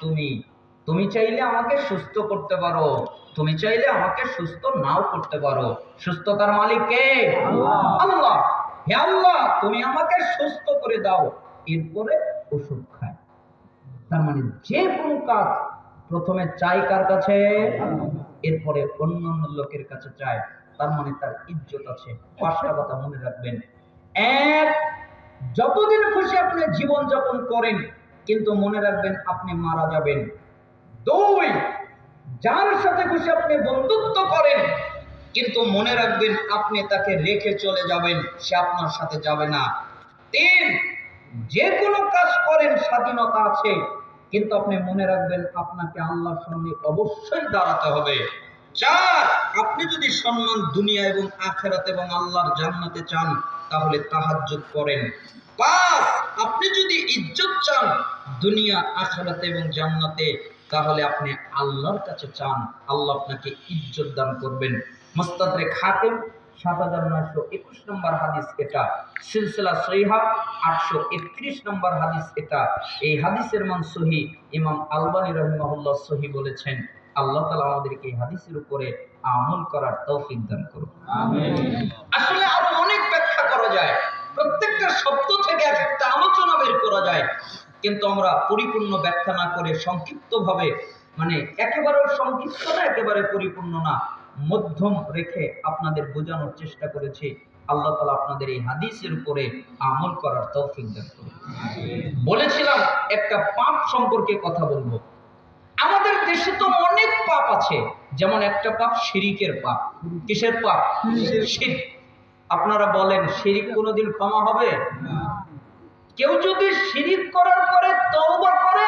তুমি তুমি চাইলে আমাকে সুস্থ করতে পারো, তুমি চাইলে আমাকে সুস্থ নাও করতে পারো। সুস্থতার মালিক কে? আল্লাহ। হে আল্লাহ, তুমি আমাকে সুস্থ করে দাও, এরপরে ওষুধ খায়। তার মানে যে কোনো কাজ প্রথমে চাই কার কাছে? এরপরে অন্যান্য লোকের কাছে চায়। তার মানে তার ইজ্জত আছে। পাঁচটা কথা মনে রাখবেন। এক, যতদিন খুশি আপনি জীবন যাপন করেন, কিন্তু মনে রাখবেন আপনি মারা যাবেন। দুই, যার সাথে খুশি আপনি বন্ধুত্ব করেন, কিন্তু মনে রাখবেন আপনি তাকে রেখে চলে যাবেন, সে আপনার সাথে যাবে না। তিন, যে কোনো কাজ করেন স্বাধীনতা আছে, কিন্তু আপনি মনে রাখবেন আপনাকে আল্লাহর সামনে অবশ্যই দাঁড়াতে হবে। চার, আপনি যদি সম্মান দুনিয়া এবং আখিরাত এবং আল্লাহর জান্নাতে চান, তাহলে তাহাজ্জুদ করেন। পাঁচ, আপনি যদি ইজ্জত চান দুনিয়া আখিরাতে এবং জান্নাতে, তাহলে আপনি আল্লাহর কাছে চান, আল্লাহ আপনাকে ইজ্জত দান করবেন। মুস্তাদরিক হাকিম ৭৯২১ নম্বর হাদিস এটা, সিলসিলা সহিহা ৮৩১ নম্বর হাদিস এটা। এই হাদিসের মান সহিহ। ইমাম আলবানী রাহিমাহুল্লাহ সহিহ বলেছেন। আল্লাহ তাআলা আমাদেরকে এই হাদিসের উপরে আমল করার তৌফিক দান করুন, আমিন। আসলে আরো অনেক ব্যাখ্যা করা যায়, প্রত্যেকটা শব্দ থেকে একটা আলোচনা বের করা যায়, কিন্তু আমরা পরিপূর্ণ ব্যাখ্যা না করে সংক্ষিপ্তভাবে, মানে একেবারে সংক্ষিপ্ত না, একেবারে পরিপূর্ণ না, মধ্যম রেখে আপনাদের বোঝানোর চেষ্টা করেছি। আল্লাহ তাআলা আপনাদের এই হাদিসের উপরে আমল করার তৌফিক দান করুন। বলেছিলাম একটা পাপ সম্পর্কে কথা বলবো। আমাদের দেশে তো অনেক পাপ আছে, যেমন একটা পাপ শিরিকের পাপ। কিসের পাপ? শিরক। আপনারা বলেন শিরিক কোনোদিন ক্ষমা হবে? কেউ যদি শিরিক করার পরে তওবা করে,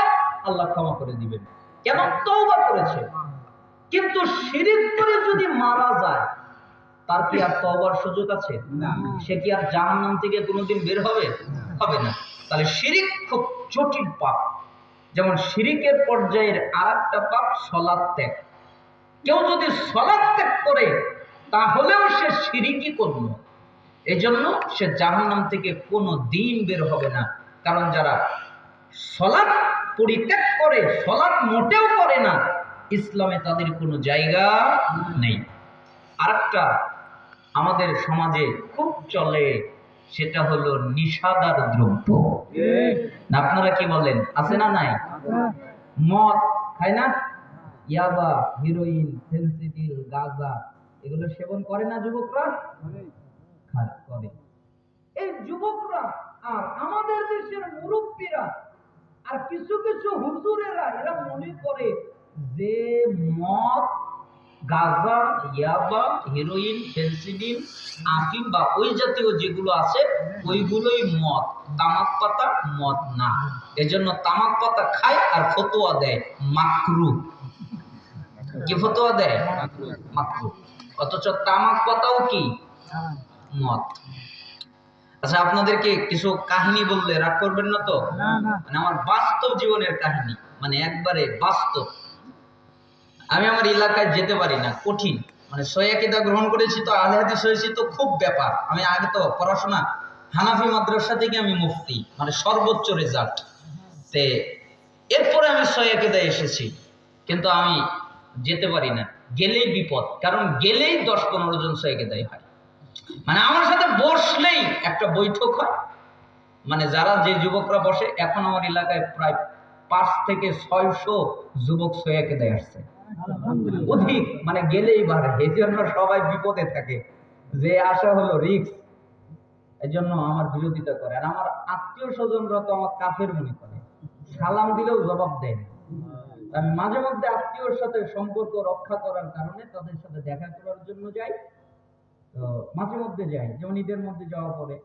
আল্লাহ ক্ষমা করে দিবেন। কেন? তওবা করেছে। কিন্তু শিরিক করে যদি মারা যায়, তার কি আর তওবার সুযোগ আছে? সে কি আর জাহান্নাম থেকে কোনোদিন বের হবে? হবে না। তাহলে শিরিক খুব জটিল পাপ। যেমন শিরিকের পর্যায়ের আরেকটা পাপ সালাত ত্যাগ। কেউ যদি সালাত ত্যাগ করে, তাহলেও সে শিরিকই করলো। এজন্য সে জাহান্নাম থেকে কোনো দিন বের হবে না। কারণ যারা সালাত পরিত্যাগ করে, সালাত মোটেও করে না, ইসলামে তাদের কোনো জায়গা নেই। আরেকটা আমাদের সমাজে খুব চলে, সেটা হলো নিশাদার দ্রব্য। আপনারা কি বলেন, আছে না নাই? মদ খায় না? ইয়াবা, হিরোইন, ফেন্সিডিল, গাঁজা, এগুলো সেবন করে না যুবকরা? করে। এই যুবকরা আর আমাদের দেশের মুরব্বীরা আর কিছু কিছু হুজুরেরা, এরা মনে করে যে মদ, গাঁজা, ইয়াবা, হিরোইন, ফেন্সিডিল, আফিম বা ওই জাতীয় যেগুলো আছে, ওইগুলোই মদ। তামাক পাতা মদ না। এজন্য তামাক পাতা খায় আর ফতোয়া দেয় মাকরু। কি ফতোয়া দেয়? মাকরু। অথচ তামাক পাতাও কি? মদ। আচ্ছা, আপনাদেরকে কিছু কাহিনী বললে রাগ করবেন না তো? মানে আমার বাস্তব জীবনের কাহিনী, মানে একবারে বাস্তব। আমি আমার এলাকায় যেতে পারি না, কঠিন। মানে সহিহ গ্রহণ করেছি তো, আহলে হাদিস হয়েছি তো, খুব ব্যাপার। আমি আগে তো পড়াশোনা হানাফি মাদ্রাসা থেকে আমি মুফতি, মানে সর্বোচ্চ রেজাল্ট। তে এরপরে আমি সহিহ এসেছি, কিন্তু আমি যেতে পারি না। গেলেই বিপদ, কারণ গেলেই 10-15 জন সহিহ হয়। মানে আমার সাথে বসলেই একটা বৈঠক হয়। মানে যারা যে যুবকরা বসে, এখন আমার এলাকায় প্রায় 5 থেকে 600 যুবক সহিহ আসছে, অধিক। মানে গেলেই বাড়ে। এই জন্য সবাই বিপদে থাকে, যে আশা হলো রিস্ক। এই জন্য আমার বিরোধিতা করে। আর আমার আত্মীয় স্বজনরা তো আমার কাফের মনে করে, সালাম দিলেও জবাব দেয়। আমি মাঝে মধ্যে আত্মীয়র সাথে সম্পর্ক রক্ষা করার কারণে তাদের সাথে দেখা করার জন্য যাই। তো মাঝে মধ্যে যাই, যেমন ঈদের মধ্যে যাওয়া পরে।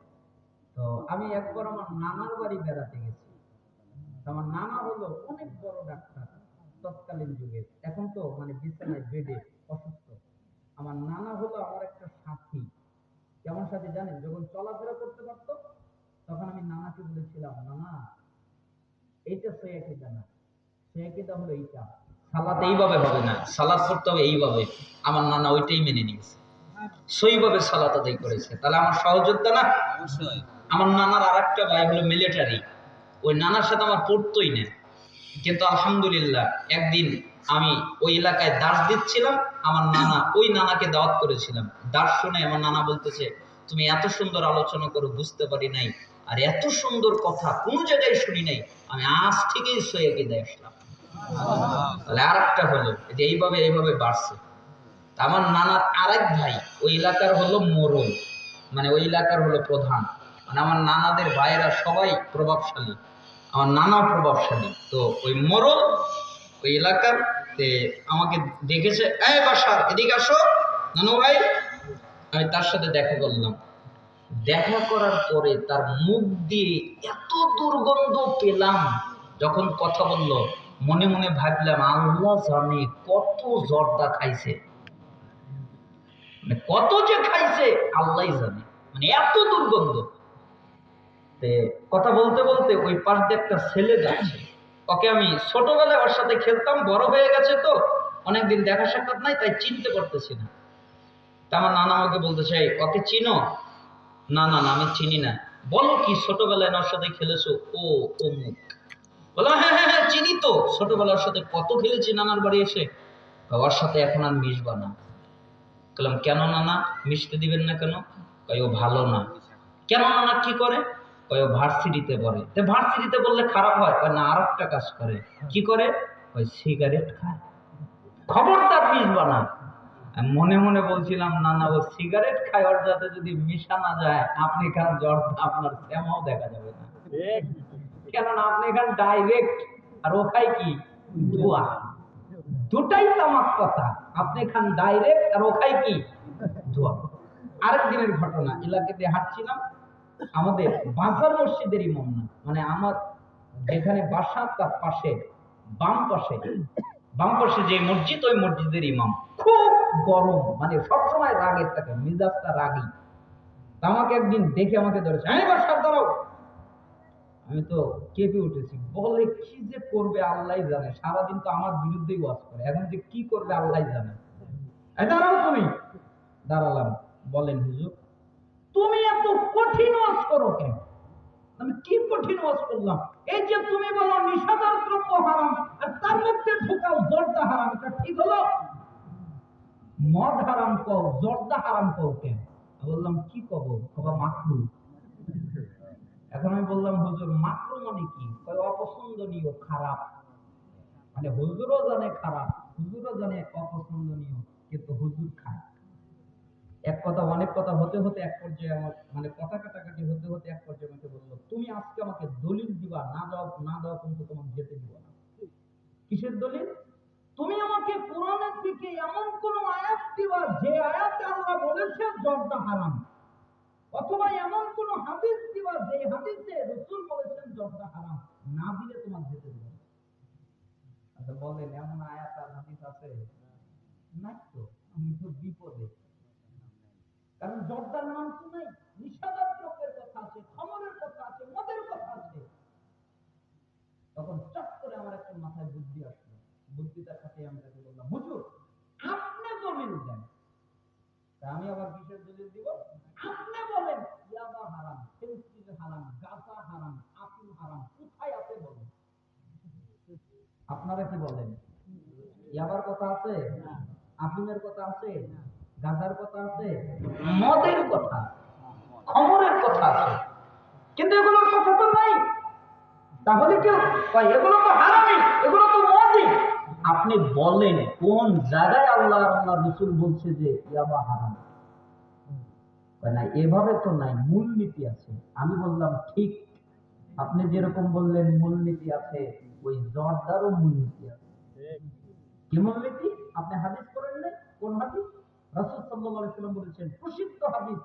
তো আমি একবার আমার নানার বাড়ি বেড়াতে গেছি। আমার নানা হলো অনেক বড় ডাক্তার তৎকালীন যুগে, এখন তো মানে বিছানায় বেডে অসুস্থ। আমার নানা হলো আমার একটা সাথী। কেমন সাথী জানেন? যখন চলাফেরা করতে পারতো, তখন আমি নানাকে বলেছিলাম, নানা এইটা সহিহ না, সহিহ হলো এইটা, সালাত এইভাবে হবে না, সালাত করতে হবে এইভাবে। আমার নানা ওইটাই মেনে নিয়েছে, সহিভাবে সালাত আদায় করেছে। তাহলে আমার সহযোদ্ধা না? অবশ্যই। আমার নানার আরেকটা ভাই হলো মিলিটারি, ওই নানার সাথে আমার পড়তোই না। কিন্তু আলহামদুলিল্লাহ একদিন আমি ওই এলাকায় দাস দিচ্ছিলাম, আমার নানা, ওই নানাকে দাওয়াত করেছিলাম। দাস শুনে আমার নানা বলতেছে, তুমি এত সুন্দর আলোচনা করো বুঝতে পারি নাই, আর এত সুন্দর কথা কোনো জায়গায় শুনি নাই, আমি আজ থেকেই সইয়ে কেঁদে আসলাম। তাহলে আর একটা হলো যে এইভাবে এইভাবে বাড়ছে। আমার নানার আরেক ভাই ওই এলাকার হলো মোড়ল, মানে ওই এলাকার হলো প্রধান, মানে আমার নানাদের ভাইয়েরা সবাই প্রভাবশালী, আমার নানাও প্রভাবশালী। তো ওই মোড়ল ওই এলাকার আমাকে দেখেছে, এই বাসার এদিকে আসো নানু ভাই। আমি তার সাথে দেখা করলাম। দেখা করার পরে তার মুখ দিয়ে এত দুর্গন্ধ পেলাম, যখন কথা বলল মনে মনে ভাবলাম আল্লাহ জানে কত জর্দা খাইছে, মানে কত যে খাইছে আল্লাহ জানে, মানে এত দুর্গন্ধ। কথা বলতে বলতে ওই পাশ দিয়ে একটা ছেলে যাচ্ছে, ওকে আমি ছোটবেলায় ওর সাথে খেলতাম, বড় হয়ে গেছে তো অনেকদিন দেখা সাক্ষাৎ নাই, তাই চিনতে পারতেছি না। তা আমার নানা আমাকে বলতেছে, ওকে চিনো? না না না, আমি চিনি না। বলো কি, ছোটবেলায় ওর সাথে খেলেছো? ও অমুক। বললাম হ্যাঁ হ্যাঁ হ্যাঁ চিনি তো, ছোটবেলার সাথে কত খেলেছি নানার বাড়ি এসে। ওর সাথে এখন আর মিশবা না। বললাম কেন নানা, মিশতে দিবেন না কেন? ও ভালো না। কেন নানা, কি করে? ও ভার্সিটিতে পড়ে। ভার্সিটিতে বললে খারাপ হয়? না, আর একটা কাজ করে। কি করে? ওই সিগারেট খায়। খবরদার মিশবা না। মনে মনে বলছিলাম না না, ও সিগারেট খায়, ওর যাতে যদি মিশা না যায়, আপনি এখানে জ্বর আপনার শ্যামাও দেখা যাবে না, কেননা আপনি এখানে ডাইরেক্ট, আর ও খায় কি? ধোয়া। দুটাই তামাক কথা, আপনি খান ডাইরেক্ট আর ও খায় কি? ধোয়া। আরেক দিনের ঘটনা, এলাকাতে হাঁটছিলাম, আমাদের বাজার মসজিদের ইমাম না, মানে আমার যেখানে বাসা তার পাশে বাম পাশে যে মসজিদ, ওই মসজিদের ইমাম খুব গরম, মানে সবসময় রাগের থাকে, মিজাজটা রাগী। আমাকে একদিন দেখে আমাকে ধরেছে, হ্যাঁ বাসার দাঁড়াও। আমি তো কেঁপে উঠেছি, বলে কি যে করবে আল্লাহ জানে, সারাদিন তো আমার বিরুদ্ধেই ওয়াজ করে, এখন যে কি করবে আল্লাহ জানে। দাঁড়াও তুমি। দাঁড়ালাম। বলেন হুজুর, তুমি এত কঠিন ওয়াজ করো কেন? আমি কি কঠিন ওয়াজ করলাম? এই যে তুমি বলো নিষেধাজ্ঞা দ্রব্য হারাম, আর তার মধ্যে ঢোকাও জর্দা হারাম, এটা ঠিক হলো? মদ হারাম কও, জর্দা হারাম কও কেন? বললাম কি কব? কবা মাকরু। এখন আমি বললাম হুজুর মাকরু মানে কি? অপছন্দনীয়, খারাপ। মানে হুজুরও জানে খারাপ, হুজুরও জানে অপছন্দনীয়, কিন্তু হুজুর খায়। এক কথা অনেক কথা হতে হতে এক পর্যায়ে আমার, মানে কথা কাটাকাটি হতে হতে এক পর্যায়ে আমাকে বললো, তুমি আজকে আমাকে দলিল দিবা, না দাও কিন্তু তোমাকে যেতে দিব না। কিসের দলিল? তুমি আমাকে কোরআনের দিকে এমন কোন আয়াত দিবা যে আয়াতে আল্লাহ বলেছেন জর্দা হারাম, অথবা এমন কোন হাদিস দিবা যে হাদিসে রাসূল বলেছেন জর্দা হারাম, না দিলে তোমার যেতে দিব না। আচ্ছা বলেন, এমন আয়াত আর হাদিস আছে? নাই তো। আমি তো বিপদে, কারণ জর্দার নাম তো নাই, নিষেধাজ্ঞার দ্রব্যের কথা আছে, খমরের কথা আছে, মদের কথা আছে। তখন চট করে আমার একটা মাথায় বুদ্ধি আসলো, বুদ্ধিটার সাথে আমি তাকে বললাম, হুজুর আপনি দলিল দেন। আমি আবার কিসের দলিল দিব? আপনি বলেন ইয়াবা হারাম, ফেন্সিডিল হারাম, গাঁজা হারাম, আফিম হারাম, কোথায় আছে বলেন। আপনারা কি বলেন? ইয়াবার কথা আছে, আফিমের কথা আছে, গাঁজার কথা আছে, মদের কথা, খমরের কথা আছে, কিন্তু এগুলোর কথা তো নাই। তাহলে কেউ এগুলো তো হারামি, এগুলো তো মদই। আপনি বলেন কোন জায়গায় আল্লাহ রাসূল বলছে যে ইয়াবা হারাম? না, এভাবে তো নাই, মূলনীতি আছে। আমি বললাম ঠিক, আপনি যেরকম বললেন মূলনীতি আছে, ওই জর্দারও মূলনীতি আছে। কি মূলনীতি? আপনি হাদিস করেন নাই? কোন হাদিস? রাসূল সাল্লাল্লাহু আলাইহি ওয়াসাল্লাম বলেছেন, প্রসিদ্ধ হাদিস,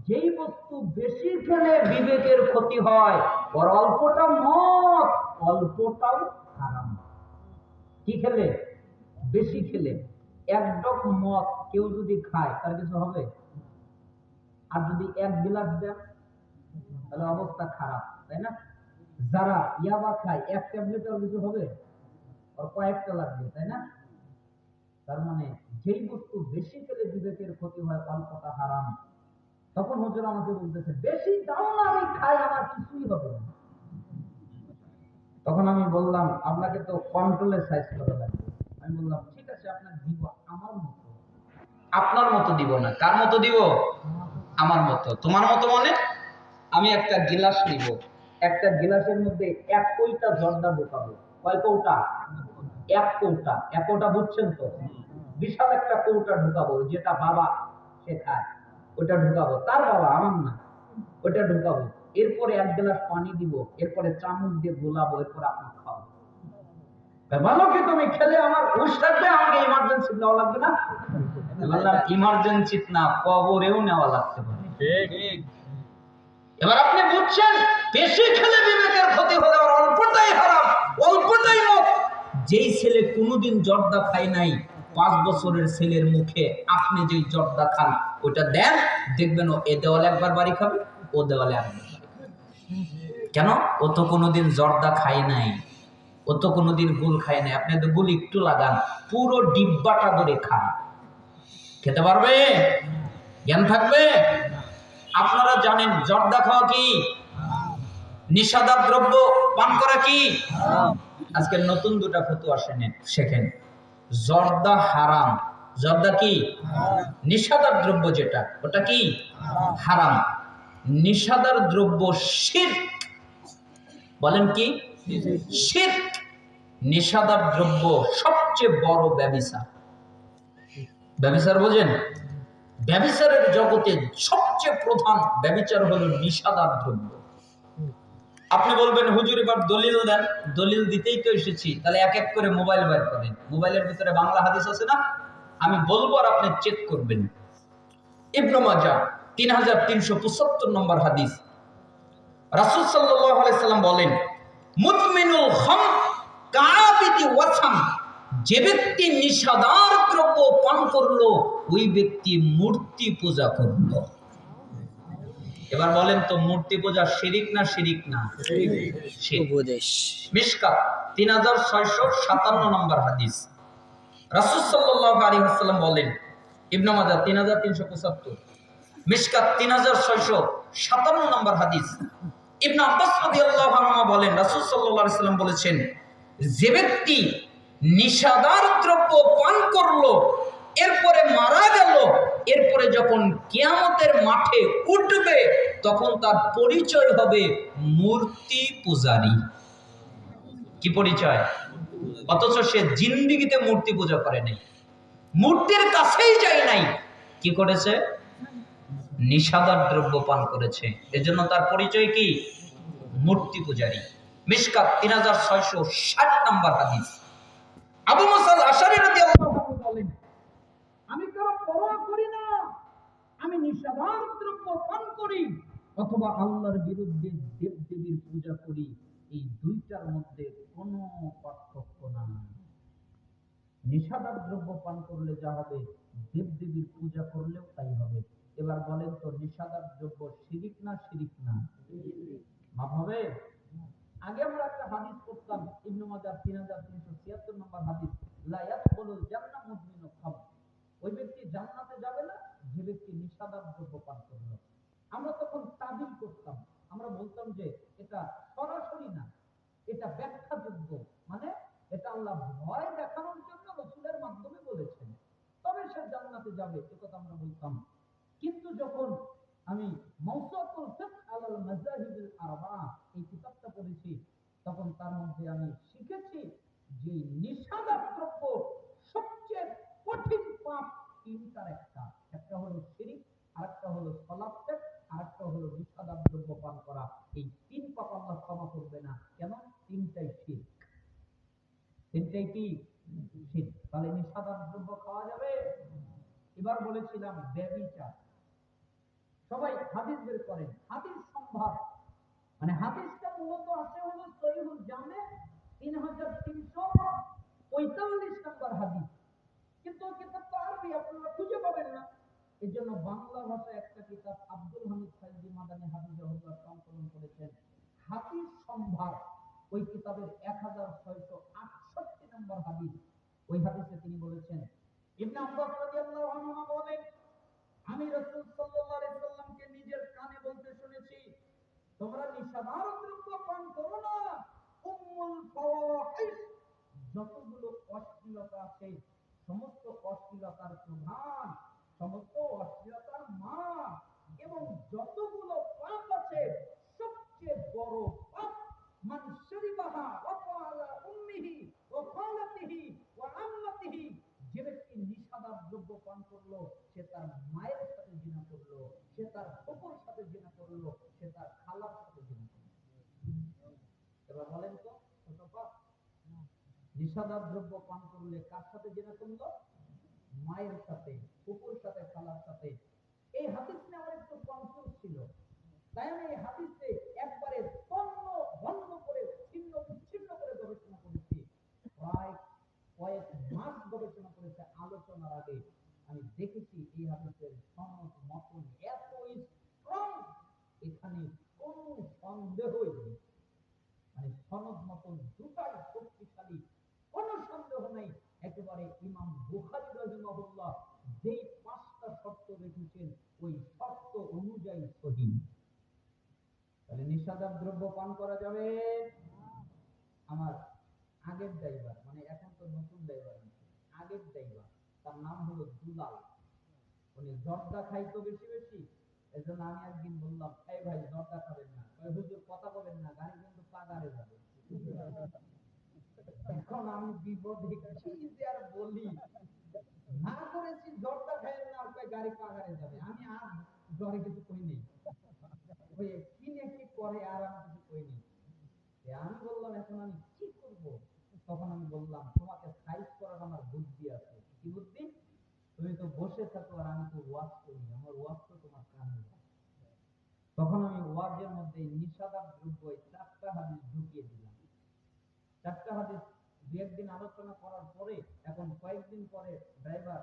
যেই বস্তু বেশি খেলে বিবেকের ক্ষতি হয়, ওর অল্পটা মদ, অল্পটাও হারাম। কি খেলে? বেশি খেলে। এক ডক মদ কেউ যদি খায় তার কিছু হবে? আর যদি এক গ্লাস দেন তাহলে অবস্থা খারাপ, তাই না? যারা ইয়াবা খায় এক ট্যাবলেটের কিছু হবে? আর কয়েকটা লাগবে, তাই না? তার মানে যেই বস্তু বেশি খেলে বিবেকের ক্ষতি হয়, অল্পটা হারাম। তখন হুজুর আমাকে বলতেছে, বেশি দাও না, আমি খাই, আমার কিছুই হবে না। তখন আমি বললাম, আপনাকে তো কন্ট্রোলে সাইজ করা লাগবে। আমি বললাম ঠিক আছে, আপনার দিব আমার মতো। আপনার মতো দিব না, কার মতো দিব? আমার মতো। তোমার মতো মানে? আমি একটা গিলাস নিব, একটা গিলাসের মধ্যে এক কৌটা জর্দা ঢোকাবো। কয় কৌটা? এক কৌটা। এক কৌটা বুঝছেন তো? বিশাল একটা কৌটা ঢুকাবো, যেটা বাবা শেখায় ওটা ঢুকাবো। তার বাবা, আমার না। ওটা ঢুকাবো। এরপরে এক গ্লাস পানি দিব, এরপরে চামচ দিয়ে গোলাবো, এরপরে আপনার খাওয়াবো। ভালো কি তুমি খেলে আমার হুঁশ থাকবে, আমাকে ইমার্জেন্সি নেওয়া লাগবে না? বললাম ইমার্জেন্সি না, কবরেও নেওয়া লাগতে পারে। এবার আপনি বুঝছেন, বেশি খেলে বিবেকের ক্ষতি হলে আর অল্পটাই হারাম, অল্পটাই মত। যেই ছেলে কোনোদিন জর্দা খায় নাই, 5 বছরের ছেলের মুখে আপনি যেই জর্দা খান ওটা দেন, দেখবেন ও এ দেওয়ালে একবার বাড়ি খাবে, ও দেওয়ালে একবার। কেন? ও তো কোনোদিন জর্দা খায় নাই, ও তো কোনোদিন গুল খায় নাই। আপনি তো গুল একটু লাগান, পুরো ডিব্বাটা ধরে খান, খেতে পারবে? জ্ঞান থাকবে? আপনারা জানেন জর্দা খাওয়া কি? নিষাদার দ্রব্য পান করা কি? আজকে নতুন দুটা ফতোয়া শেখেন। জর্দা হারাম। জর্দা কি? নিষাদার দ্রব্য যেটা, ওটা কি? হারাম। নিষাদার দ্রব্য শিরক। বলেন কি? শিরক। নিষাদার দ্রব্য সবচেয়ে বড় ব্যভিচার। ব্যভিচার বোঝেন? ব্যভিচারের জগতে সবচেয়ে প্রধান ব্যভিচার হলো নিষাদার দ্রব্য। আপনি বলবেন হুজুর এবার দলিল দেন। দলিল দিতেই তো এসেছি, তাহলে এক এক করে মোবাইল বের করেন। মোবাইলের ভিতরে বাংলা হাদিস আছে না? আমি বলবো আর আপনি চেক করবেন। ইবনে মাজাহ 3375 নম্বর হাদিস। রাসূল সাল্লাল্লাহু আলাইহি সাল্লাম বলেন, মুদমিনুল খাম কাবিদি ওয়াসাম। যে ব্যক্তি নিষাদার দ্রব্য পান করলো, ওই ব্যক্তি মূর্তি পূজা করলো। এবার বলেন তো, মূর্তি পূজা শিরিক না শিরিক না? উপদেশ। মিশকাত 3657 নম্বর হাদিস। রাসূল সাল্লাল্লাহু আলাইহি ওয়াসাল্লাম বলেন, ইবনে মাজাহ 3375, মিশকাত 3657 নম্বর হাদিস। ইবনে আব্বাস রাদিয়াল্লাহু আনহু বলেন, রাসূল সাল্লাল্লাহু আলাইহি ওয়াসাল্লাম বলেছেন, যে ব্যক্তি নিষাদার দ্রব্য পান করলো, এরপরে মারা গেল, এরপরে যখন কিয়ামতের মাঠে উঠবে, তখন তার পরিচয় হবে মূর্তি পূজারী। কি পরিচয়? অথচ সে জিন্দেগিতে মূর্তি পূজা করে নাই, মূর্তির কাছেই যায় নাই। কি করেছে? নিষাদার দ্রব্য পান করেছে। এজন্য তার পরিচয় কি? মূর্তি পূজারী। মিশকাত 3660 নম্বর হাদিস। আবু মুসা আল-আশআরী রাদিয়াল্লাহু আনহু বলেন, আমি কারো পরোয়া করি না, আমি নিষাদার দ্রব্য পান করি অথবা আল্লাহর বিরুদ্ধে দেবদেবীর পূজা করি, এই দুইটার মধ্যে কোনো পার্থক্য নাই। নিষাদার দ্রব্য পান করলে যা হবে, দেবদেবীর পূজা করলেও তাই হবে। এবার বলেন তো, নিষাদার দ্রব্য শিরিক না শিরিক না? মাফ হবে? আগে আমরা একটা হাদিস পড়তাম, ইবনে মাজাহ 3376 নম্বর হাদিস, লা ইয়াদখুলুল জান্নাহ মুদমিনু খামর। ওই ব্যক্তি জান্নাতে যাবে না যে ব্যক্তি নিষাদার দ্রব্য পান করলো। আমরা তখন তাবিল করতাম, আমরা বলতাম যে এটা সরাসরি না, এটা ব্যাখ্যাযোগ্য, মানে এটা আল্লাহ ভয় দেখানোর জন্য রাসূলের মাধ্যমে বলেছেন, তবে সে জান্নাতে যাবে, একথা আমরা বলতাম। কিন্তু যখন আমি মাওসুআতুল ফিকহ আলাল মাযাহিবিল আরবাআ এই কিতাবটা পড়েছি, তখন তার মধ্যে আমি শিখেছি যে নিষাদার দ্রব্য সবচেয়ে কঠিন পাপ তিনটার একটা। একটা হলো শিরক, আরেকটা হলো সালাত ত্যাগ, আরেকটা হলো নিষাদার দ্রব্য পান করা। এই তিন পাপ আল্লাহ ক্ষমা করবে না। কেন? তিনটাই শিরক। তিনটাই কি? শিরক। তাহলে নিষাদার দ্রব্য খাওয়া যাবে? এবার বলেছিলাম ব্যভিচার। সবাই হাদিস বের করেন, হাদিস সম্ভার, মানে হাদিসটা মূলত আছে হলো সহিহুল জামে 3345 নম্বর হাদিস, কিন্তু ওই কিতাবটা আরবি, আপনারা খুঁজে পাবেন না। এই জন্য বাংলা ভাষায় একটা কিতাব আব্দুল হামিদ সাইদি মাদানী হাফিজাহুল্লাহ সংকলন করেছেন, হাদিস সম্ভার। ওই কিতাবের 1668 নম্বর হাদিস। ওই হাদিসে তিনি বলেছেন, ইবনে আব্বাস রাদিয়াল্লাহু আনহু বলেন, আমি রাসূল সাল্লাল্লাহু আলাইহি সাল্লামকে নিজের কানে বলতে শুনেছি, তোমরা নিষাদার দ্রব্য পান করো না, উম্মুল ফাওয়াহিশ, যতগুলো অশ্লীলতা আছে সমস্ত অশ্লীলতার প্রধান, সমস্ত অশ্লীলতার মা, এবং যতগুলো পাপ আছে সবচেয়ে বড় পাপ মান শরিবাহা ওয়া ক্বালা উম্মিহি ওয়া খালাতিহি ওয়া আম্মাতিহি, যে ব্যক্তি নিশাদার দ্রব্য পান করলো সে তার মায়ের সাথে জিনা করলো, সে তার ফুফুর সাথে জিনা করলো, সে তার খালার সাথে জিনা করলো। এবার বলেন তো কত পাপ? নিশাদার দ্রব্য পান করলে কার সাথে জিনা করলো? মায়ের সাথে, ফুফুর সাথে, খালার সাথে। এই হাদিস নিয়ে আমার একটু কনফিউজ ছিল, তাই আমি এই হাদিসে একবারে তন্ন ভন্ন করে ছিন্ন বিচ্ছিন্ন করে গবেষণা করেছি। প্রায় কয়েক মাস গবেষণা করেছে। আলোচনার আগে আমি দেখেছি এই হাদিসের সনদ মতন এত স্ট্রং, এখানে কোনো সন্দেহই নেই। মানে সনদ মতন দুটাই শক্তিশালী, কোনো সন্দেহ নেই। একেবারে ইমাম বুখারী রাহিমাহুল্লাহ যেই 5টা শর্ত রেখেছেন ওই শর্ত অনুযায়ী সহিহ। তাহলে নিষেধাজ্ঞ দ্রব্য পান করা যাবে। আমার আগের ড্রাইভার, মানে এখন তো নতুন ড্রাইভার, আগের ড্রাইভার তার নাম হলো দুলাল, উনি জর্দা খাইতো বেশি বেশি। এজন্য আমি একদিন বললাম, এই ভাই জর্দা খাবেন না। হুজুর কথা বলেন না, গাড়ি কিন্তু পাগারে যাবে। এখন আমি বিপদে কি যে আর বলি, না করেছি জর্দা খাইয়েন না, আর গাড়ি পাগারে যাবে। আমি আর জ্বরে কিছু কই নেই, ওই কিনে কি করে আর আমি কিছু কই নেই। আমি বললাম এখন আমি কি করব? তখন আমি বললাম, তোমাকে সাইজ করার আমার বুদ্ধি আছে। কি বুদ্ধি? তুমি তো বসে থাকো আর আমি তো ওয়াজ করি, আমার ওয়াজ তো তোমার কানে যায়। তখন আমি ওয়াজের মধ্যে নিষেধাজ্ঞ দ্রব্য 4টা হাদিস ঢুকিয়ে দিলাম। 4টা হাদিস দু একদিন আলোচনা করার পরে, এখন কয়েকদিন পরে ড্রাইভার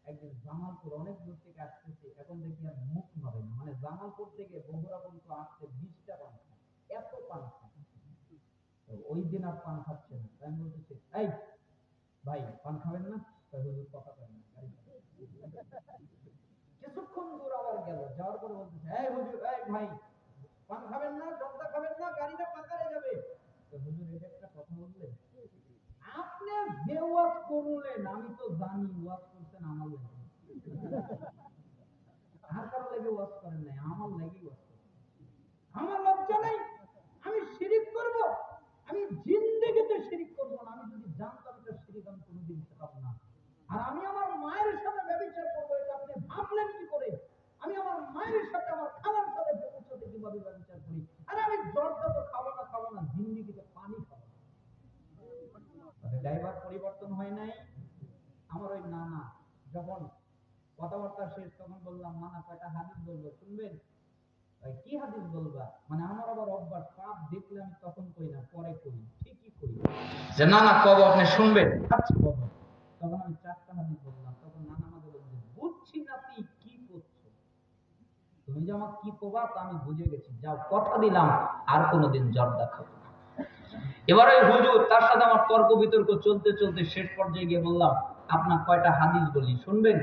একদিন জামালপুর অনেক দূর থেকে আসতেছে, এখন দেখি আর মুখ নড়ে না। মানে জামালপুর থেকে বগুড়া পর্যন্ত আসতে 20টা পান খায়, এত পান খায়। ওই দিন আর পান খাচ্ছে না। আমি বলতেছি, এই ভাই পান খাবেন না? হুজুর কথা কয় না, গাড়ি কিছুক্ষণ দূর আবার গেল, যাওয়ার পরে বলতেছে, এই হুজুর, এই ভাই পান খাবেন না, জর্দা খাবেন না, গাড়িটা পাকারে যাবে। তো হুজুর এটা একটা কথা বললেন, আপনি যে ওয়াজ করলেন আমি তো জানি ওয়াজ করছেন আমার লাগে, আর কারো লাগে ওয়াজ করেন নাই, আমার লাগি ওয়াজ করেন। আমার লজ্জা নেই, আমি শিরিক করব? আমি জিন্দেগিতে শিরিক করব না। আমি যদি জানতাম এটা শিরিক আমি কোনোদিন খেতাম না। আর আমি আমার মায়ের সাথে ব্যভিচার করবো, এটা আপনি ভাবলেন কি করে? আমি আমার মায়ের সাথে, আমার খালার সাথে, ফুফুর সাথে কিভাবে ব্যভিচার করি? আর আমি জর্দা তো খাবো না, জিন্দেগিতে পানি খাবো না। ড্রাইভার পরিবর্তন হয় নাই। আমার ওই নানা যখন কথাবার্তা শেষ, তখন বললাম, নানা কয়টা হাদিস বলবো, শুনবেন? কি হাদিস বলবা? মানে আমার আবার অভ্যাস, পাপ দেখলে আমি তখন কই না, পরে কই, ঠিকই কই যে না না কব, আপনি শুনবেন? আচ্ছা কব। তখন আমি 4টা হাদিস বললাম। তখন নানা আমাকে বললেন, বুঝছি না তুই কি করছো, তুমি যে আমাকে কি কবা তা আমি বুঝে গেছি, যাও কথা দিলাম আর কোনোদিন জর্দা খাবো না। এবার ওই হুজুর, তার সাথে আমার তর্ক বিতর্ক চলতে চলতে শেষ পর্যায়ে গিয়ে বললাম, আপনার কয়টা হাদিস বলি, শুনবেন?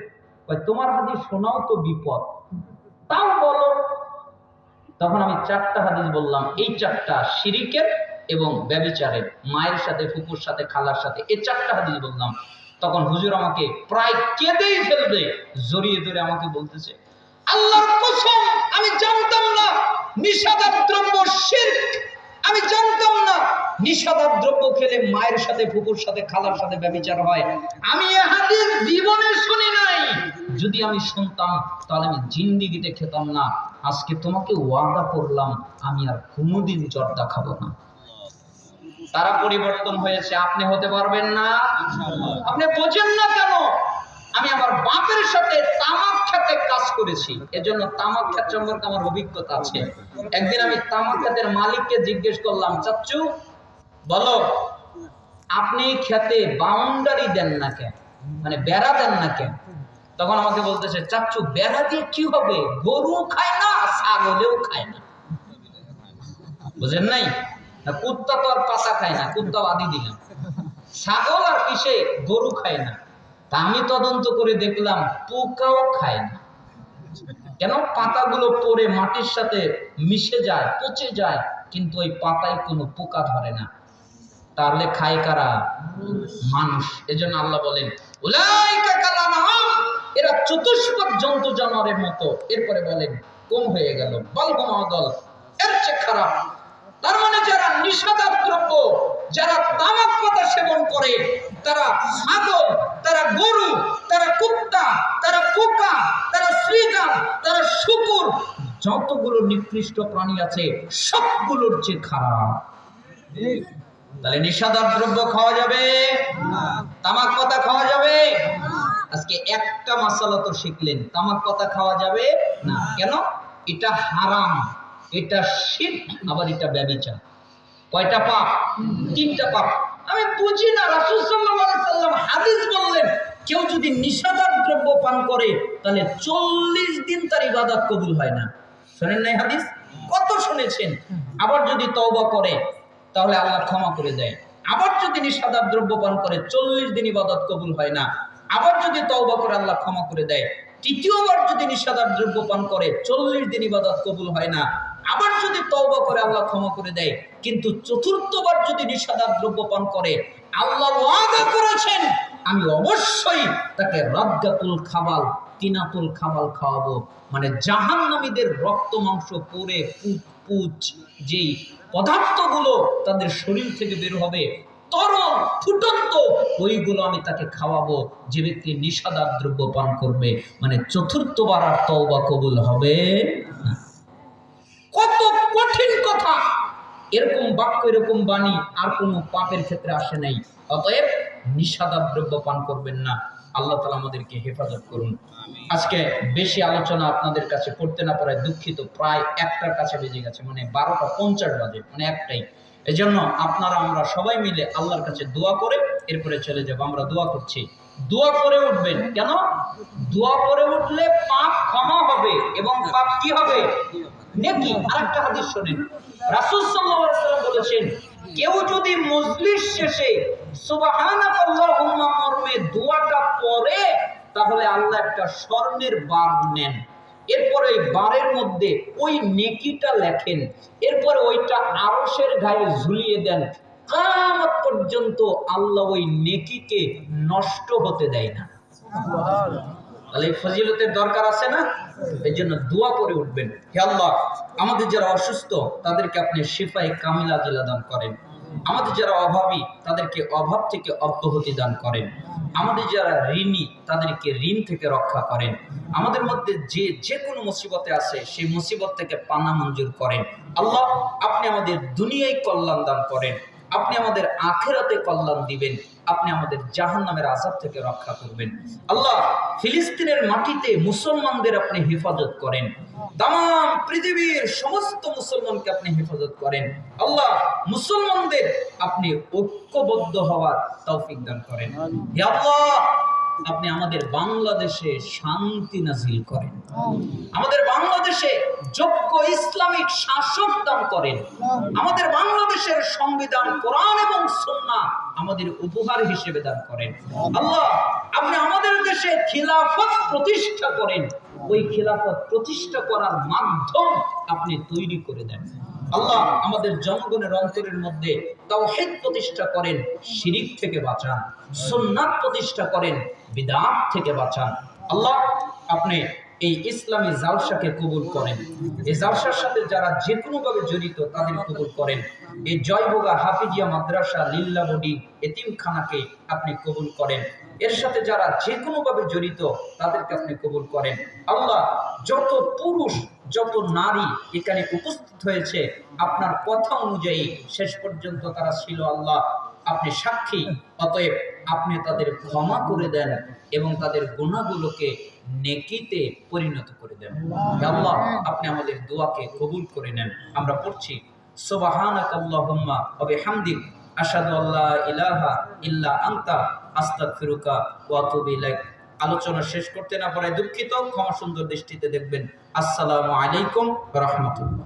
তোমার হাদিস শোনাও তো বিপদ, তাও বলো। তখন আমি 4টা হাদিস বললাম, এই 4টা শিরিকের এবং ব্যভিচারের, মায়ের সাথে, ফুফুর সাথে, খালার সাথে, এই 4টা হাদিস বললাম। তখন হুজুর আমাকে প্রায় কেঁদেই ফেলবে জড়িয়ে ধরে আমাকে বলতেছে, আল্লাহর কসম আমি জানতাম না নিষেধাজ্ঞ দ্রব্য শিরক, আমি জানতাম না নিষেধাজ্ঞ দ্রব্য খেলে মায়ের সাথে, ফুফুর সাথে, খালার সাথে ব্যভিচার হয়। আমি এই হাদিস জীবনে শুনি নাই, যদি আমি শুনতাম তাহলে আমি জিন্দেগিতে খেতাম না। আজকে তোমাকে ওয়াদা করলাম আমি আর কোনোদিন জর্দা খাবো না। তারা পরিবর্তন হয়েছে, আপনি হতে পারবেন না? আপনি বোঝেন না কেন? আমি আমার বাপের সাথে তামাক খেতে কাজ করেছি, এজন্য তামাক খেত সম্পর্কে আমার অভিজ্ঞতা আছে। একদিন আমি তামাক খেতের মালিককে জিজ্ঞেস করলাম, চাচ্চু বলো, আপনি খেতে বাউন্ডারি দেন না কেন, মানে বেড়া দেন না কেন? তখন আমাকে বলতেছে, চাচ্চু বেড়া দিয়ে কি হবে, গরু খায় না, ছাগলেও খায় না। বুঝেন নাই? কুত্তা তো আর পাতা খায় না, কুত্তা বাদি দিলাম, ছাগল আর কিসে গরু খায় না। তা আমি তদন্ত করে দেখলাম পোকাও খায় না। কেন? পাতাগুলো পরে মাটির সাথে মিশে যায়, পচে যায়, কিন্তু ওই পাতায় কোনো পোকা ধরে না। তাহলে খায় কারা? মানুষ। এজন্য আল্লাহ বলেন উলাইকা কালানআম, এরা চতুষ্পদ জন্তু জানোয়ারের মতো। এরপরে বলেন কম হয়ে গেল, বালহুম আদাল, এর চেয়ে খারাপ। তার মানে যারা নিষাদার দ্রব্য, যারা তামাক পাতা সেবন করে, তারা ছাগল, তারা গরু, তারা কুত্তা, তারা পোকা, তারা শ্রীগাল, তারা শূকর, যতগুলো নিকৃষ্ট প্রাণী আছে সবগুলোর চেয়ে খারাপ। তাহলে নিষাদার দ্রব্য খাওয়া যাবে না, তামাক পাতা খাওয়া যাবে না। আজকে একটা মাসালা তো শিখলেন, তামাক পাতা খাওয়া যাবে না। কেন? এটা হারাম, এটা শিরক, আবার এটা ব্যভিচার। কয়টা পাপ? 3টা পাপ। আমি বুঝি না, রাসূল সাল্লাল্লাহু আলাইহি সাল্লাম হাদিস বললেন কেউ যদি নিষাদার দ্রব্য পান করে তাহলে 40 দিন তার ইবাদত কবুল হয় না। শুনেন নাই হাদিস? কত শুনেছেন। আবার যদি তওবা করে তাহলে আল্লাহ ক্ষমা করে দেয়। আবার যদি নিষাদার দ্রব্য পান করে 40 দিন ইবাদত কবুল হয় না। আবার যদি তওবা করে আল্লাহ ক্ষমা করে দেয়। তৃতীয়বার যদি নিষাদার দ্রব্য পান করে 40 দিন ইবাদত কবুল হয় না। আবার যদি তওবা করে আল্লাহ ক্ষমা করে দেয়। কিন্তু চতুর্থবার যদি নিষাদার দ্রব্য পান করে, আল্লাহ ওয়াদা করেছেন আমি অবশ্যই তাকে রাদ্দাতুল খাবাল, তিনাতুল খাবাল খাওয়াবো। মানে জাহান্নামীদের রক্ত মাংস পড়ে পুচ যেই পদার্থগুলো তাদের শরীর থেকে বের হবে তরল ফুটন্ত, ওইগুলো আমি তাকে খাওয়াবো। যে ব্যক্তি নিষাদার দ্রব্য পান করবে, মানে চতুর্থবার আর তওবা কবুল হবে না। কত কঠিন কথা! এরকম বাক্য, এরকম বাণী আর কোনো পাপের ক্ষেত্রে আসে নাই। অতএব নিষাদার দ্রব্য পান করবেন না। আল্লাহ তাআলা আমাদেরকে হেফাজত করুন। আজকে বেশি আলোচনা আপনাদের কাছে করতে না পারায় দুঃখিত। প্রায় 1টার কাছে বেজে গেছে, মানে 12:50 বাজে, মানে 1টাই। এজন্য আপনারা আমরা সবাই মিলে আল্লাহর কাছে দোয়া করে এরপরে চলে যাব। আমরা দোয়া করছি, দোয়া করে উঠবেন। কেন? দোয়া করে উঠলে পাপ ক্ষমা হবে এবং পাপ কি হবে? নেকি। আরেকটা হাদিস শুনেন, রাসূল সাল্লাল্লাহু আলাইহি ওয়াসাল্লাম বলেছেন কেউ যদি মজলিস শেষে সুবহানাকাল্লাহুম্মা মর্মে দোয়াটা পড়ে তাহলে আল্লাহ একটা স্বর্ণের বার নেন। এরপরে ওই বারের মধ্যে ওই নেকিটা লেখেন। এরপরে ওইটা আরশের গায়ে ঝুলিয়ে দেন। কিয়ামত পর্যন্ত আল্লাহ ওই নেকিকে নষ্ট হতে দেয় না। সুবহানাল্লাহ। তাহলে এই ফজিলতের দরকার আছে না? এই জন্য দোয়া করে উঠবেন, হে আল্লাহ আমাদের যারা অসুস্থ তাদেরকে আপনি শিফায়ে কামিলা আজিলা দান করেন। আমাদের যারা অভাবী তাদেরকে অভাব থেকে অব্যাহতি দান করেন। আমাদের যারা ঋণী তাদেরকে ঋণ থেকে রক্ষা করেন। আমাদের মধ্যে যে কোনো মুসিবতে আছে সেই মুসিবত থেকে পানা মঞ্জুর করেন। আল্লাহ আপনি আমাদের দুনিয়ায় কল্যাণ দান করেন, আপনি আমাদের আখিরাতে কল্যাণ দিবেন, আপনি আমাদের জাহান্নামের আযাব থেকে রক্ষা করবেন। আল্লাহ ফিলিস্তিনের মাটিতে মুসলমানদের আপনি হেফাজত করেন, তামাম পৃথিবীর সমস্ত মুসলমানকে আপনি হেফাজত করেন। আল্লাহ মুসলমানদের আপনি ঐক্যবদ্ধ হওয়ার তৌফিক দান করেন। হে আল্লাহ আপনি আমাদের বাংলাদেশে শান্তি নাজিল করেন, আমাদের বাংলাদেশে যোগ্য ইসলামিক শাসক দান করেন, আমাদের বাংলাদেশের সংবিধান কোরআন এবং সুন্নাহ আমাদের উপহার হিসেবে দান করেন। আল্লাহ আপনি আমাদের দেশে খিলাফত প্রতিষ্ঠা করেন, ওই খিলাফত প্রতিষ্ঠা করার মাধ্যম আপনি তৈরি করে দেন। আল্লাহ আমাদের জনগণের অন্তরের মধ্যে তাওহীদ প্রতিষ্ঠা করেন, শিরিক থেকে বাঁচান, সুন্নাত প্রতিষ্ঠা করেন, বিদআত থেকে বাঁচান। আল্লাহ আপনি এই ইসলামী জালসাকে কবুল করেন, এই জালসার সাথে যারা যে কোনোভাবে জড়িত তাদের কবুল করেন। এই জয়বোগা হাফিজিয়া মাদ্রাসা লিল্লা বডি এতিমখানাকে আপনি কবুল করেন, এর সাথে যারা যে কোনোভাবে জড়িত তাদেরকে আপনি কবুল করেন। আল্লাহ যত পুরুষ যত নারী এখানে উপস্থিত হয়েছে আপনার কথা অনুযায়ী শেষ পর্যন্ত তারা ছিল, আল্লাহ আপনি সাক্ষী। অতএব আপনি তাদের ক্ষমা করে দেন এবং তাদের গুনাহগুলোকে নেকিতে পরিণত করে দেন। আল্লাহ আপনি আমাদের দোয়াকে কবুল করে নেন। আমরা পড়ছি সুবহানাকাল্লাহুম্মা ওয়া বিহামদিক আশহাদু আল্লা ইলাহা ইল্লা আনতা আস্তাগফিরুকা ওয়া আতুবু ইলাইক। আলোচনা শেষ করতে না পারায় দুঃখিত, ক্ষমা সুন্দর দৃষ্টিতে দেখবেন। আসসালামু আলাইকুম ওয়া রাহমাতুল্লাহ।